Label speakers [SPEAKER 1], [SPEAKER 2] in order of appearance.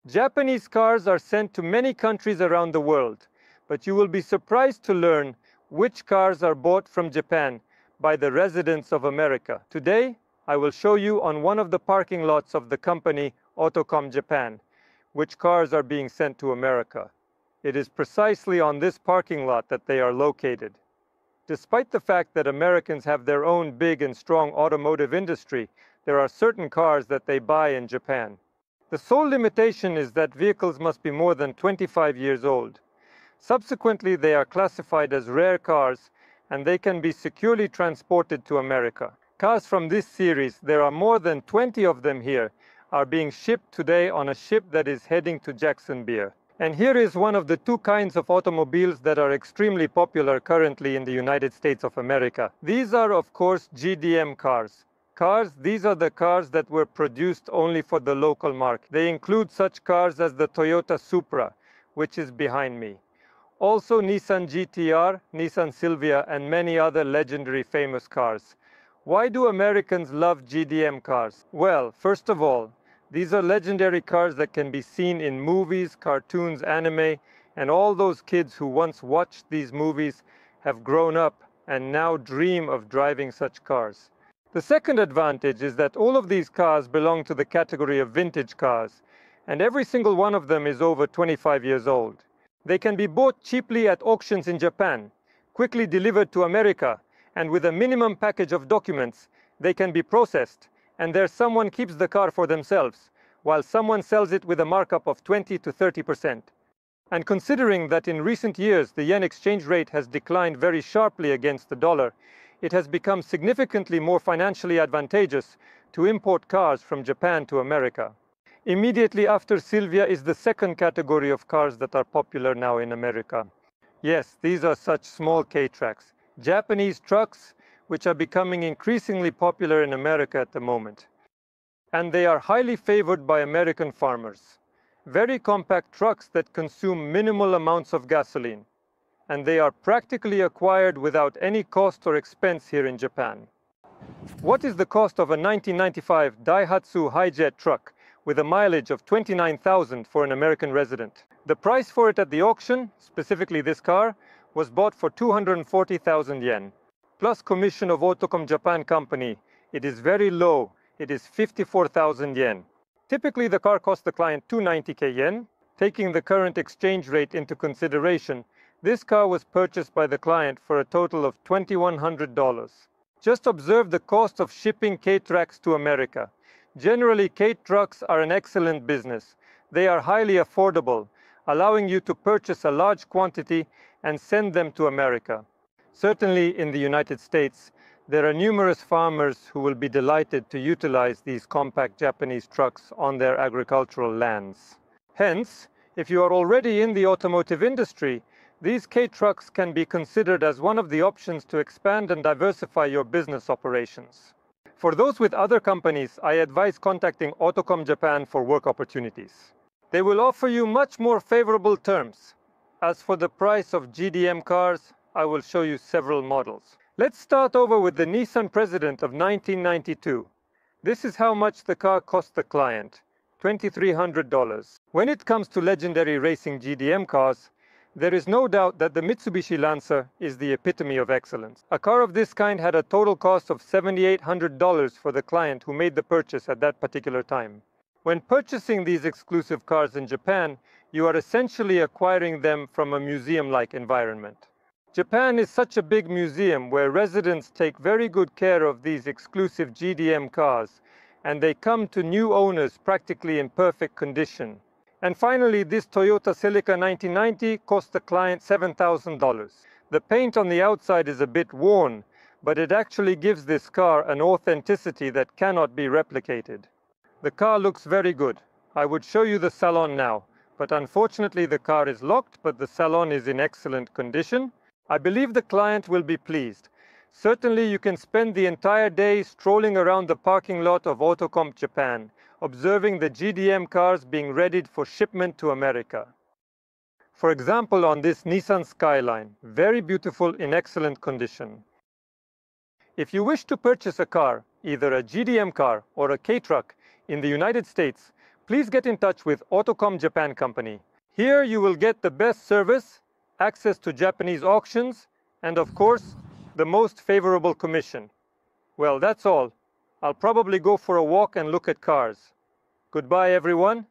[SPEAKER 1] Japanese cars are sent to many countries around the world, but you will be surprised to learn which cars are bought from Japan by the residents of America. Today, I will show you on one of the parking lots of the company AutoCom Japan, which cars are being sent to America. It is precisely on this parking lot that they are located. Despite the fact that Americans have their own big and strong automotive industry, there are certain cars that they buy in Japan. The sole limitation is that vehicles must be more than 25 years old. Subsequently, they are classified as rare cars and they can be securely transported to America. Cars from this series, there are more than 20 of them here, are being shipped today on a ship that is heading to Jacksonville. And here is one of the two kinds of automobiles that are extremely popular currently in the United States of America. These are, of course, GDM cars. These are the cars that were produced only for the local market. They include such cars as the Toyota Supra, which is behind me. Also Nissan GTR, Nissan Sylvia, and many other legendary famous cars. Why do Americans love GDM cars? Well, first of all, these are legendary cars that can be seen in movies, cartoons, anime, and all those kids who once watched these movies have grown up and now dream of driving such cars. The second advantage is that all of these cars belong to the category of vintage cars, and every single one of them is over 25 years old. They can be bought cheaply at auctions in Japan, quickly delivered to America, and with a minimum package of documents, they can be processed, and there someone keeps the car for themselves, while someone sells it with a markup of 20 to 30%. And considering that in recent years the yen exchange rate has declined very sharply against the dollar, it has become significantly more financially advantageous to import cars from Japan to America. Immediately after Sylvia is the second category of cars that are popular now in America. Yes, these are such small K-Tracks, Japanese trucks which are becoming increasingly popular in America at the moment. And they are highly favored by American farmers. Very compact trucks that consume minimal amounts of gasoline. And they are practically acquired without any cost or expense here in Japan. What is the cost of a 1995 Daihatsu Hi-Jet truck with a mileage of 29,000 for an American resident? The price for it at the auction, specifically this car, was bought for 240,000 yen. Plus commission of AutoCom Japan company, it is very low. It is 54,000 yen. Typically the car costs the client 290k yen. Taking the current exchange rate into consideration, this car was purchased by the client for a total of $2,100. Just observe the cost of shipping K-Tracks to America. Generally, K-Trucks are an excellent business. They are highly affordable, allowing you to purchase a large quantity and send them to America. Certainly in the United States, there are numerous farmers who will be delighted to utilize these compact Japanese trucks on their agricultural lands. Hence, if you are already in the automotive industry, these K-Trucks can be considered as one of the options to expand and diversify your business operations. For those with other companies, I advise contacting AutoCom Japan for work opportunities. They will offer you much more favorable terms. As for the price of GDM cars, I will show you several models. Let's start over with the Nissan President of 1992. This is how much the car cost the client, $2,300. When it comes to legendary racing GDM cars, there is no doubt that the Mitsubishi Lancer is the epitome of excellence. A car of this kind had a total cost of $7,800 for the client who made the purchase at that particular time. When purchasing these exclusive cars in Japan, you are essentially acquiring them from a museum-like environment. Japan is such a big museum where residents take very good care of these exclusive GDM cars, and they come to new owners practically in perfect condition. And finally, this Toyota Silica 1990 cost the client $7,000. The paint on the outside is a bit worn, but it actually gives this car an authenticity that cannot be replicated. The car looks very good. I would show you the salon now, but unfortunately the car is locked, but the salon is in excellent condition. I believe the client will be pleased. Certainly you can spend the entire day strolling around the parking lot of AutoCom Japan, observing the GDM cars being readied for shipment to America. For example, on this Nissan Skyline, very beautiful in excellent condition. If you wish to purchase a car, either a GDM car or a K-Truck, in the United States, please get in touch with AutoCom Japan company. Here you will get the best service, access to Japanese auctions, and of course, the most favorable commission. Well, that's all. I'll probably go for a walk and look at cars. Goodbye, everyone.